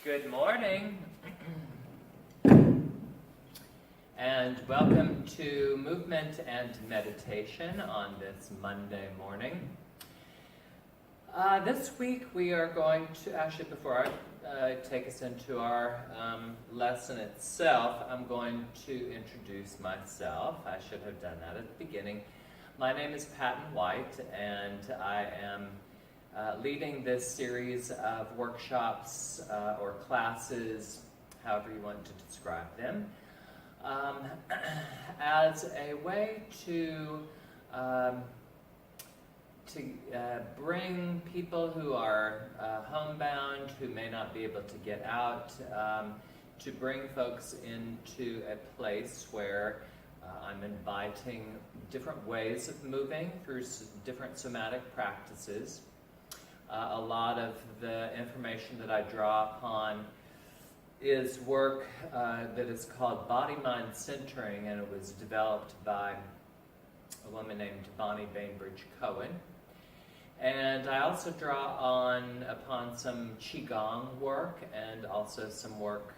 Good morning, and welcome to Movement and Meditation on this Monday morning. This week we are going to, actually before I take us into our lesson itself, I'm going to introduce myself. I should have done that at the beginning. My name is Patton White, and I am leading this series of workshops or classes, however you want to describe them, as a way to bring people who are homebound, who may not be able to get out, to bring folks into a place where I'm inviting different ways of moving through different somatic practices. A lot of the information that I draw upon is work that is called body-mind centering, and it was developed by a woman named Bonnie Bainbridge Cohen. And I also draw upon some Qigong work and also some work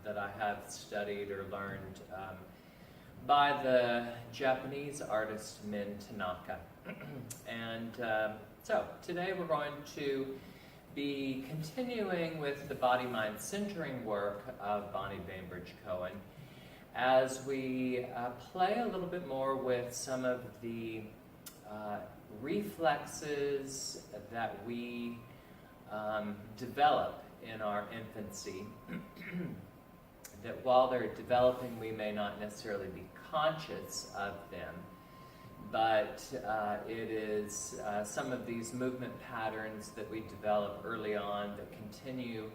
that I have studied or learned by the Japanese artist Min Tanaka. And so today we're going to be continuing with the body-mind centering work of Bonnie Bainbridge Cohen as we play a little bit more with some of the reflexes that we develop in our infancy that while they're developing we may not necessarily be conscious of them, but it is some of these movement patterns that we develop early on that continue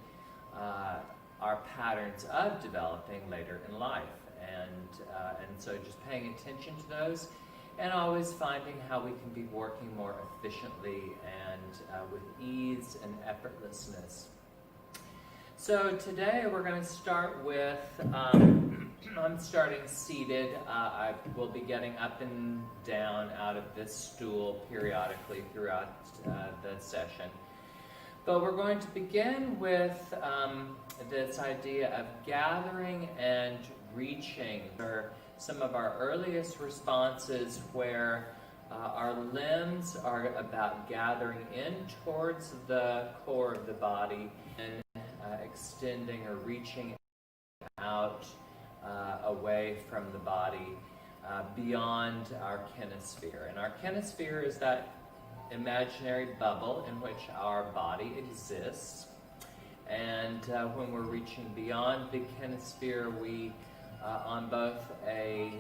our patterns of developing later in life. And so just paying attention to those and always finding how we can be working more efficiently and with ease and effortlessness. So today we're going to start with, I'm starting seated. I will be getting up and down out of this stool periodically throughout the session. But we're going to begin with this idea of gathering and reaching. Are some of our earliest responses where our limbs are about gathering in towards the core of the body and extending or reaching out away from the body beyond our kinesphere. And our kinesphere is that imaginary bubble in which our body exists. And when we're reaching beyond the kinesphere, we, on both a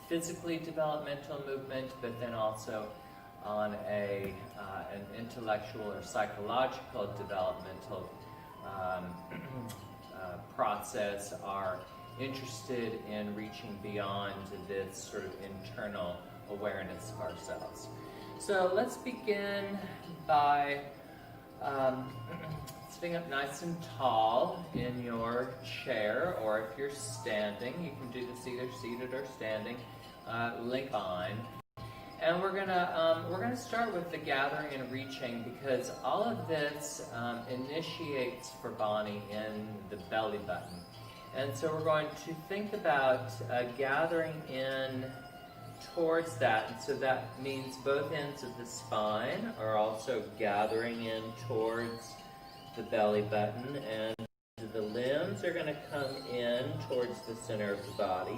physically developmental movement, but then also on an intellectual or psychological developmental process, are interested in reaching beyond this sort of internal awareness of ourselves. So let's begin by sitting up nice and tall in your chair, or if you're standing, you can do this either seated or standing, link on. And we're gonna start with the gathering and reaching, because all of this initiates for Bonnie in the belly button. And so we're going to think about gathering in towards that. And so that means both ends of the spine are also gathering in towards the belly button, and the limbs are going to come in towards the center of the body.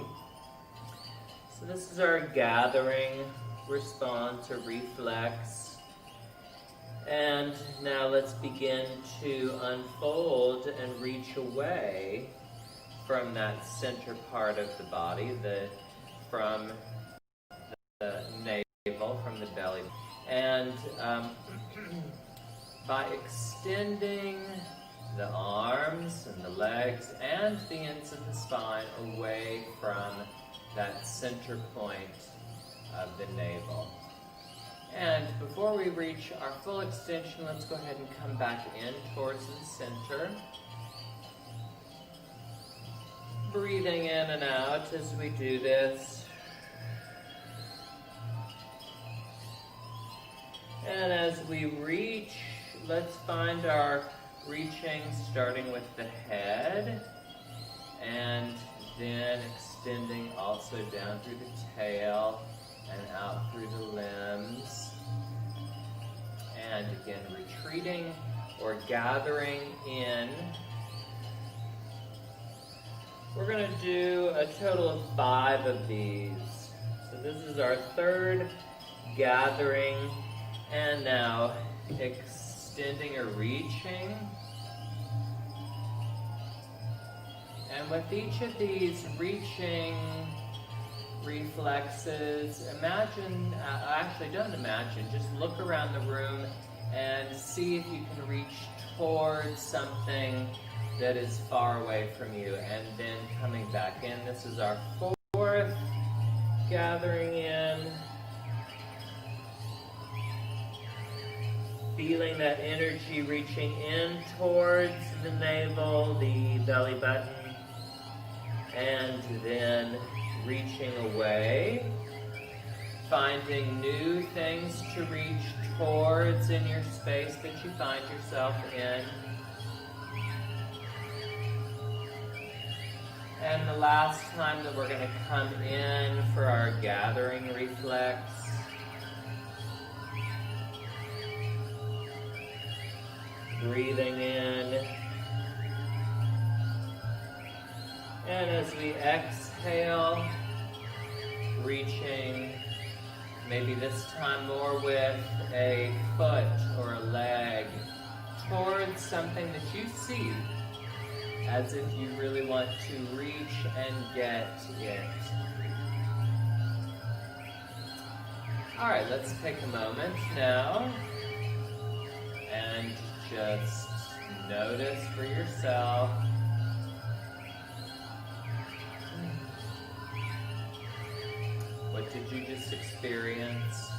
So this is our gathering response or reflex. And now let's begin to unfold and reach away from that center part of the body, from the navel, from the belly. And by extending the arms and the legs and the ends of the spine away from that center point of the navel. And before we reach our full extension, let's go ahead and come back in towards the center. Breathing in and out as we do this. And as we reach let's find our reaching starting with the head and then extending also down through the tail and out through the limbs. And again, retreating or gathering in. We're going to do a total of 5 of these. So this is our third gathering, and now extending or reaching. And with each of these reaching reflexes, imagine, actually don't imagine, just look around the room and see if you can reach towards something that is far away from you, and then coming back in. This is our 4th gathering in. Feeling that energy reaching in towards the navel, the belly button, and then reaching away. Finding new things to reach towards in your space that you find yourself in. And the last time that we're going to come in for our gathering reflex. Breathing in. And as we exhale, reaching, maybe this time more with a foot or a leg, towards something that you see, as if you really want to reach and get it. Alright, let's take a moment now and just notice for yourself what did you just experience?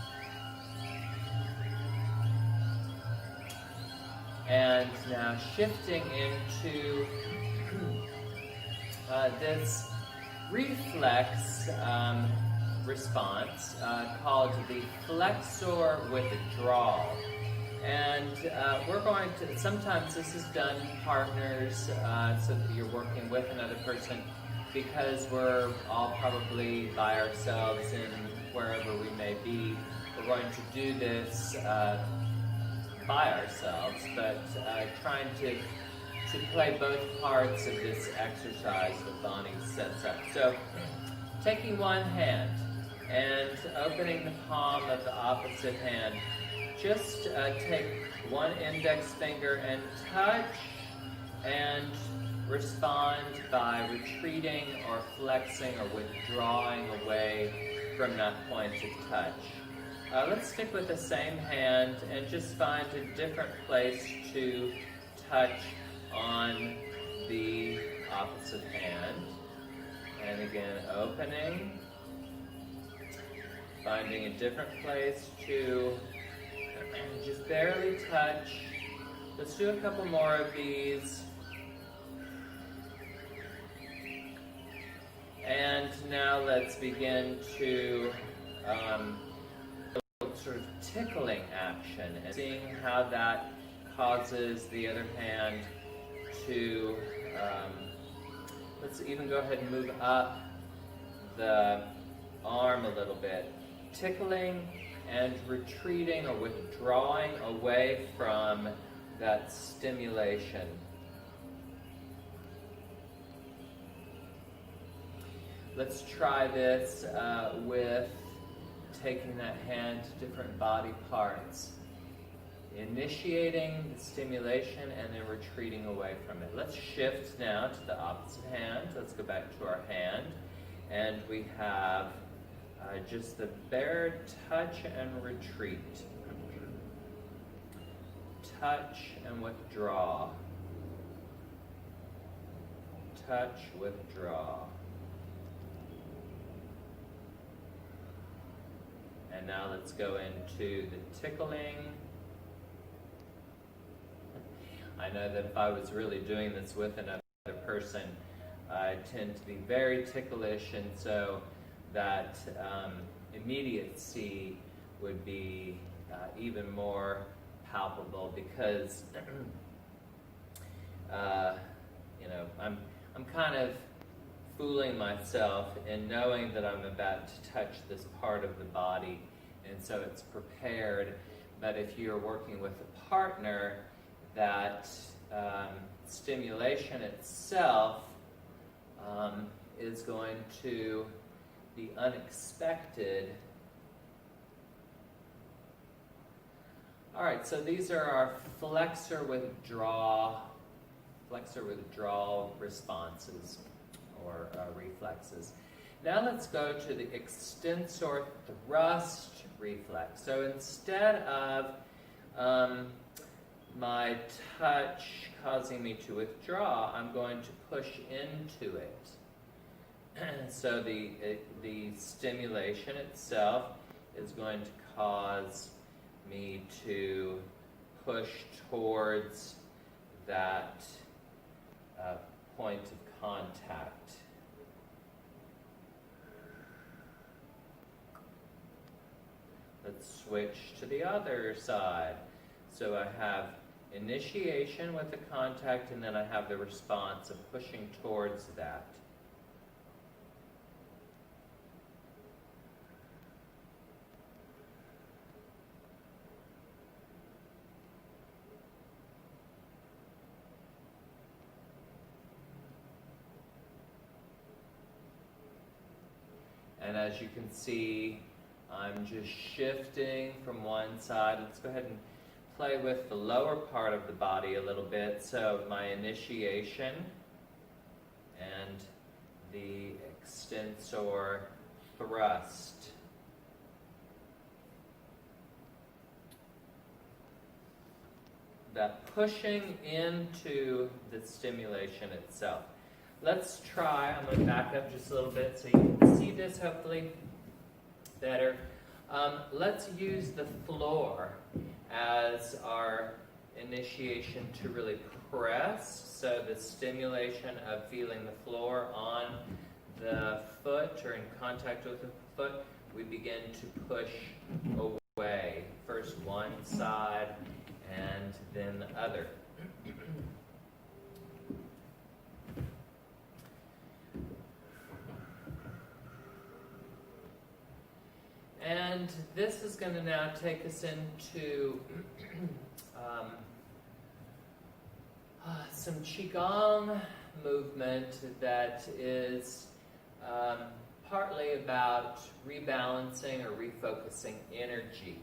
And now shifting into this reflex response called the flexor withdrawal. And we're going to, sometimes this is done partners, so that you're working with another person, because we're all probably by ourselves in wherever we may be. We're going to do this by ourselves, but trying to play both parts of this exercise that Bonnie sets up. So, taking one hand and opening the palm of the opposite hand, just take one index finger and touch and respond by retreating or flexing or withdrawing away from that point of touch. Let's stick with the same hand and just find a different place to touch on the opposite hand. And again, opening, finding a different place to just barely touch. Let's do a couple more of these. And now let's begin to sort of tickling action and seeing how that causes the other hand to, let's even go ahead and move up the arm a little bit. Tickling and retreating or withdrawing away from that stimulation. Let's try this with taking that hand to different body parts. Initiating the stimulation and then retreating away from it. Let's shift now to the opposite hand. Let's go back to our hand. And we have just the bare touch and retreat. Touch and withdraw. Touch, withdraw. And now let's go into the tickling. I know that if I was really doing this with another person, I tend to be very ticklish, and so that immediacy would be even more palpable because I'm kind of fooling myself in knowing that I'm about to touch this part of the body, and so it's prepared. But if you're working with a partner, that stimulation itself is going to be unexpected. All right, so these are our flexor withdrawal responses or reflexes. Now let's go to the extensor thrust reflex. So instead of my touch causing me to withdraw, I'm going to push into it. So the stimulation itself is going to cause me to push towards that point of contact. Let's switch to the other side. So I have initiation with the contact, and then I have the response of pushing towards that. And as you can see, I'm just shifting from one side. Let's go ahead and play with the lower part of the body a little bit. So my initiation and the extensor thrust. That pushing into the stimulation itself. Let's try, I'm going to back up just a little bit so you can see this hopefully better. Let's use the floor as our initiation to really press. So the stimulation of feeling the floor on the foot or in contact with the foot, we begin to push away. First one side and then the other. And this is going to now take us into some Qigong movement that is partly about rebalancing or refocusing energy.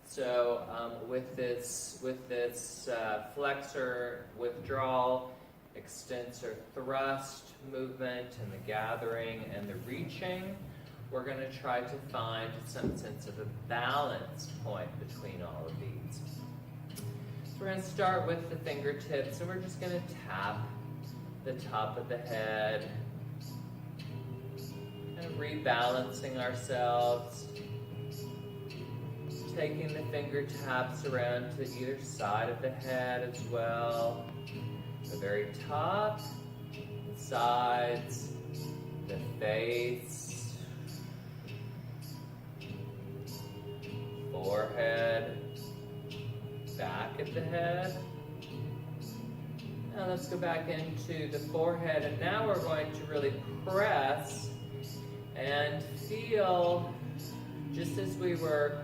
So with this flexor withdrawal, extensor thrust movement, and the gathering and the reaching, we're going to try to find some sense of a balanced point between all of these. So we're going to start with the fingertips, and we're just going to tap the top of the head, and rebalancing ourselves, taking the finger taps around to either side of the head as well. The very top, the sides, the face, forehead, back of the head. Now let's go back into the forehead, and now we're going to really press and feel, just as we were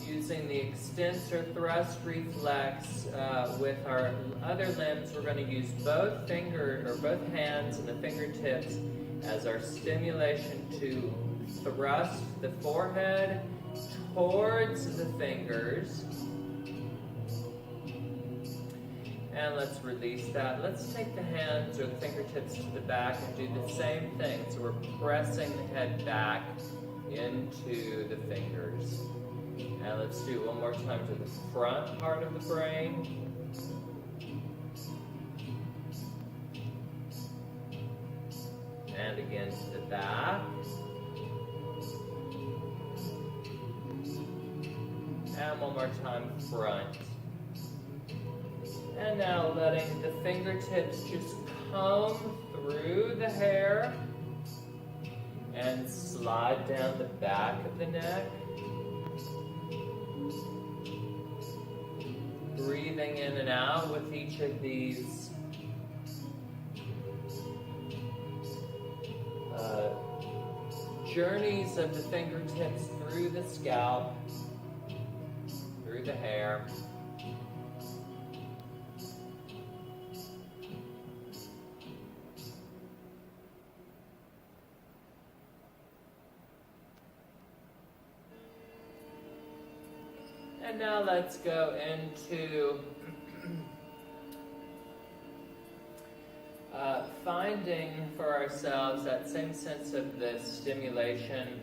using the extensor thrust reflex with our other limbs, we're going to use both hands and the fingertips as our stimulation to thrust the forehead towards the fingers. And let's release that. Let's take the hands or the fingertips to the back and do the same thing. So we're pressing the head back into the fingers. And let's do it one more time to the front part of the brain. And again to the back. And one more time, front. And now letting the fingertips just comb through the hair and slide down the back of the neck. breathing in and out with each of these journeys of the fingertips through the scalp, through the hair. And now let's go into finding for ourselves that same sense of the stimulation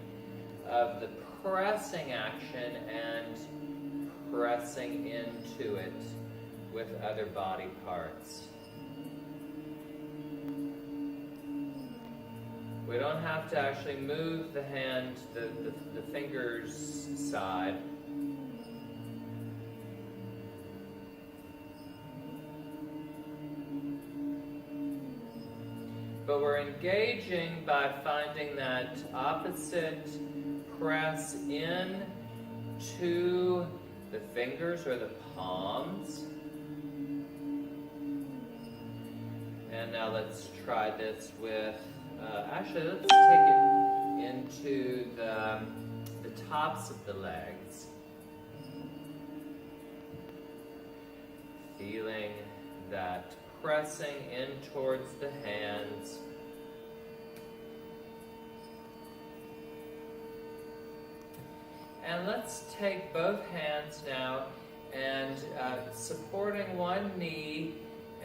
of the pressing action and pressing into it with other body parts. We don't have to actually move the hand, the fingers side. But we're engaging by finding that opposite press in to the fingers or the palms. And now let's try this with, actually let's take it into the tops of the legs. Feeling that pressing in towards the hands. And let's take both hands now and supporting one knee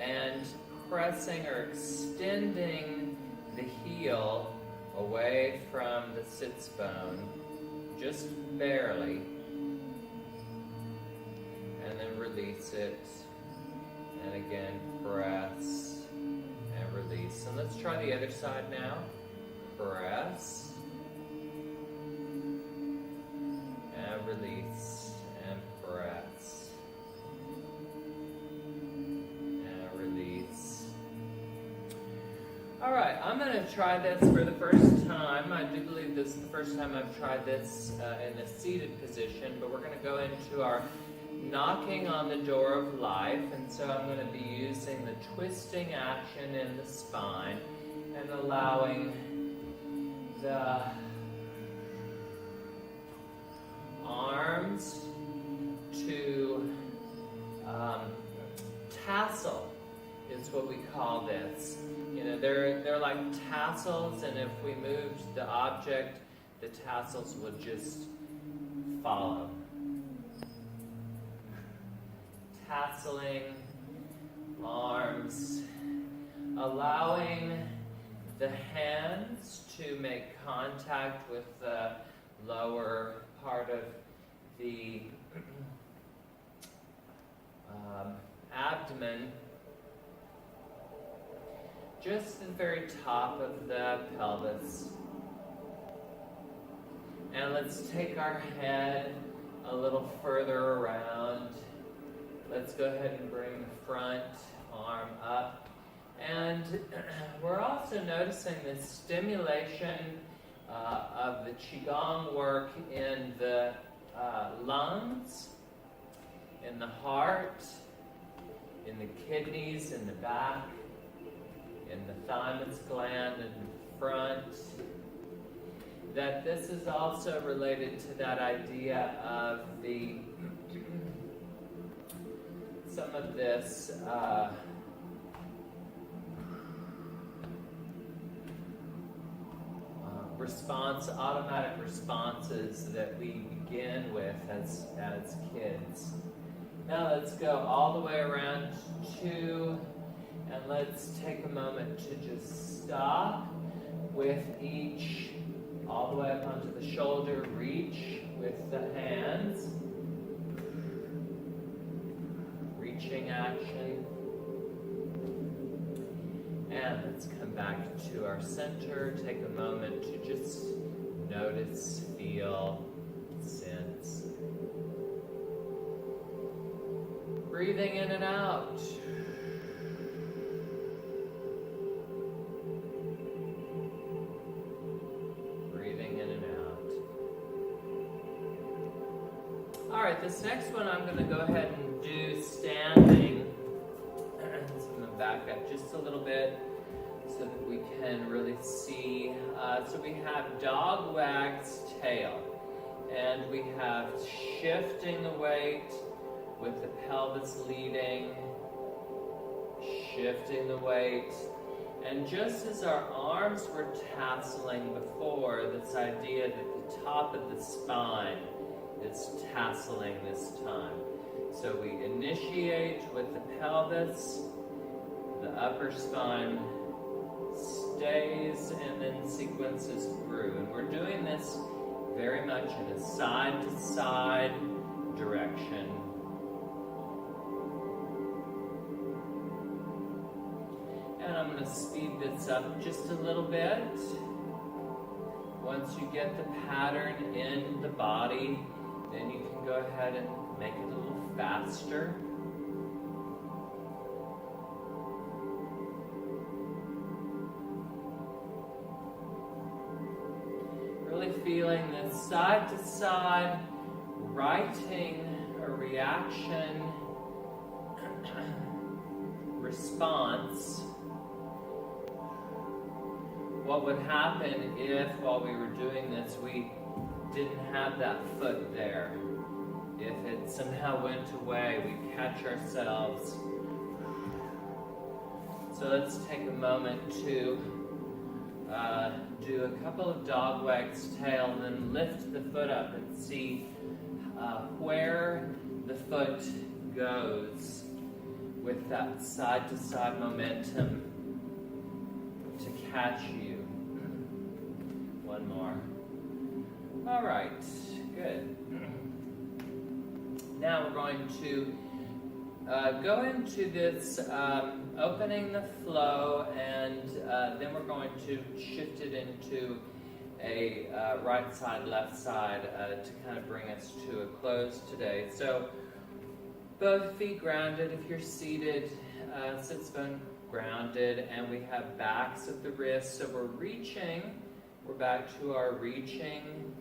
and pressing or extending the heel away from the sits bone, just barely, and then release it. And again, press and release. And let's try the other side now. Press and release and press and release. All right, I'm going to try this for the first time. I do believe this is the first time I've tried this in a seated position, but we're going to go into our knocking on the door of life, and so I'm going to be using the twisting action in the spine and allowing the arms to tassel is what we call this. You know, they're like tassels, and if we moved the object, the tassels would just follow. Tasseling, arms, allowing the hands to make contact with the lower part of the abdomen, just the very top of the pelvis. And let's take our head a little further around. Let's go ahead and bring the front arm up. And we're also noticing the stimulation of the Qigong work in the lungs, in the heart, in the kidneys, in the back, in the thymus gland in the front. That this is also related to that idea of the some of this automatic responses that we begin with as kids. Now let's go all the way around two, and let's take a moment to just stop with each, all the way up onto the shoulder, reach with the hands. Reaching action. And let's come back to our center. Take a moment to just notice, feel, sense. Breathing in and out. Breathing in and out. All right, this next one I'm going to go ahead and do standing. So I'm going to back up just a little bit so that we can really see. So we have dog wags tail, and we have shifting the weight with the pelvis leading, shifting the weight. And just as our arms were tasseling before, this idea that the top of the spine is tasseling this time. So we initiate with the pelvis, the upper spine stays and then sequences through. And we're doing this very much in a side-to-side direction. And I'm going to speed this up just a little bit. Once you get the pattern in the body, then you can go ahead and make it a little faster. Really feeling this side to side, writing a reaction, response. What would happen if, while we were doing this, we didn't have that foot there? If it somehow went away, we catch ourselves. So let's take a moment to do a couple of dog wags tail and then lift the foot up and see where the foot goes with that side-to-side momentum to catch you. One more. All right, good. Now we're going to go into this opening the flow, and then we're going to shift it into a right side, left side to kind of bring us to a close today. So both feet grounded. If you're seated, sits bone grounded, and we have backs of the wrists. So we're reaching. We're back to our reaching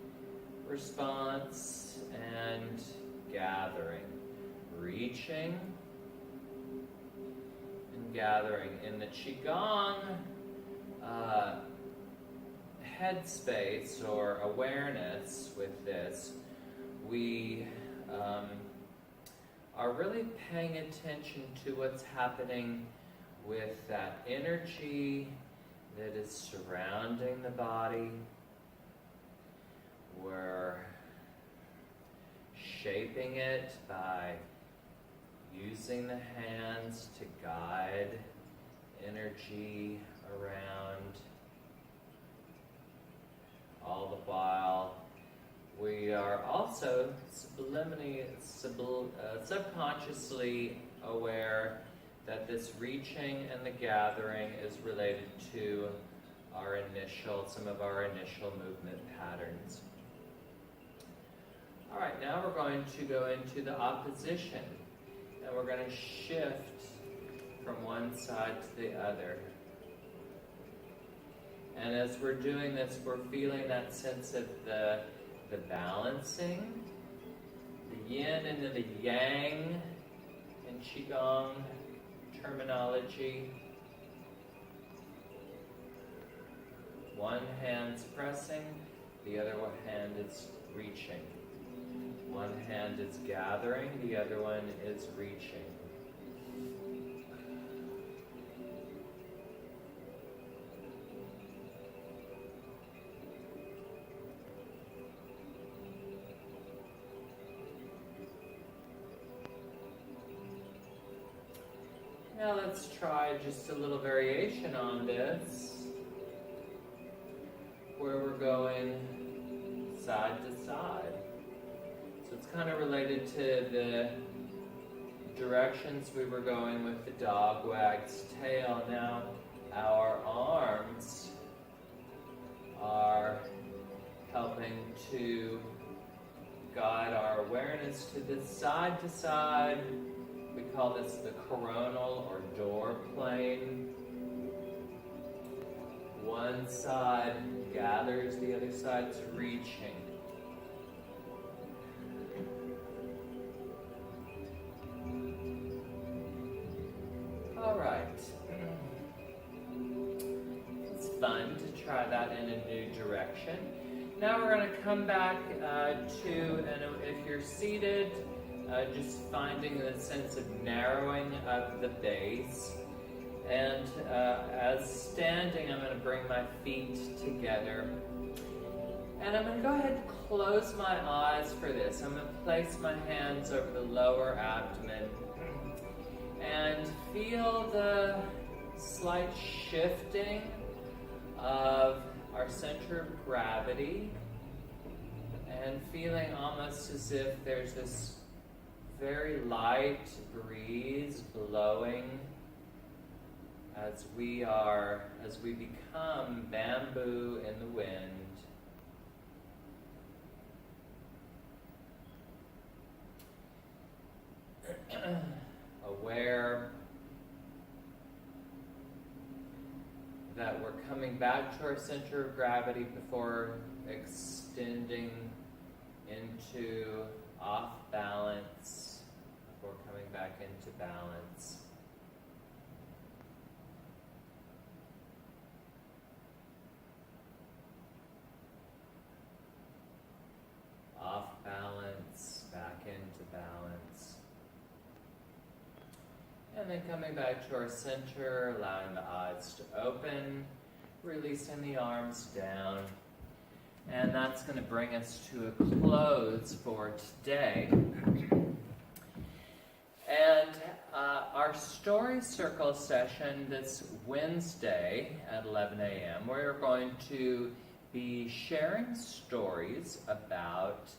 response and gathering. Reaching and gathering. In the Qigong headspace or awareness with this, we are really paying attention to what's happening with that energy that is surrounding the body. We're shaping it by using the hands to guide energy around. All the while, we are also subconsciously aware that this reaching and the gathering is related to some of our initial movement patterns. All right, now we're going to go into the opposition, and we're going to shift from one side to the other. And as we're doing this, we're feeling that sense of the balancing, the yin and the yang in Qigong terminology. One hand's pressing, the other hand is reaching. One hand is gathering, the other one is reaching. Now let's try just a little variation on this, where we're going side to side. So it's kind of related to the directions we were going with the dog wag's tail. Now our arms are helping to guide our awareness to this side to side. We call this the coronal or door plane. One side gathers, the other side's reaching. out in a new direction. Now we're going to come back and if you're seated, just finding the sense of narrowing of the base. And as standing, I'm going to bring my feet together. And I'm going to go ahead and close my eyes for this. I'm going to place my hands over the lower abdomen and feel the slight shifting of our center of gravity, and feeling almost as if there's this very light breeze blowing as we become bamboo in the wind. Aware that we're coming back to our center of gravity before extending into off balance, before coming back into balance. Off balance, back into balance. And then coming back to our center, allowing the eyes to open, releasing the arms down. And that's going to bring us to a close for today. And our story circle session this Wednesday at 11 a.m., we're going to be sharing stories about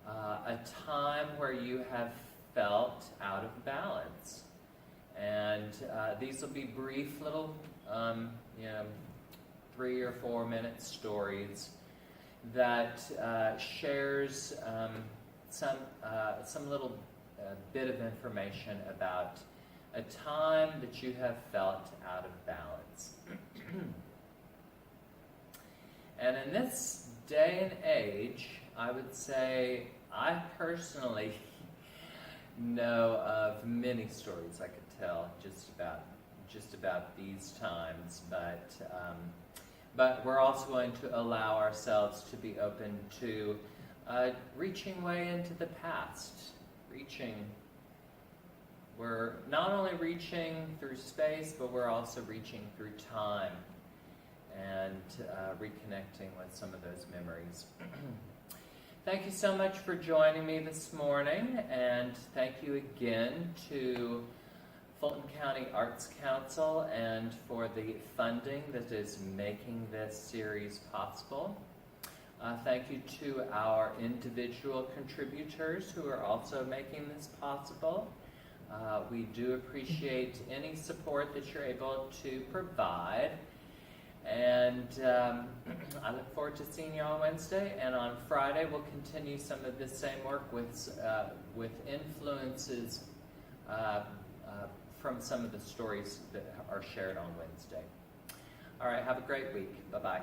a time where you have felt out of balance. And these will be brief little, 3 or 4 minute stories that shares some little bit of information about a time that you have felt out of balance. And in this day and age, I would say I personally know of many stories I could tell just about these times, but we're also going to allow ourselves to be open to reaching way into the past. We're not only reaching through space, but we're also reaching through time and reconnecting with some of those memories. Thank you so much for joining me this morning, and thank you again to Fulton County Arts Council and for the funding that is making this series possible. Thank you to our individual contributors who are also making this possible. We do appreciate any support that you're able to provide. And I look forward to seeing you on Wednesday, and on Friday we'll continue some of this same work with influences from some of the stories that are shared on Wednesday. All right, have a great week. Bye-bye.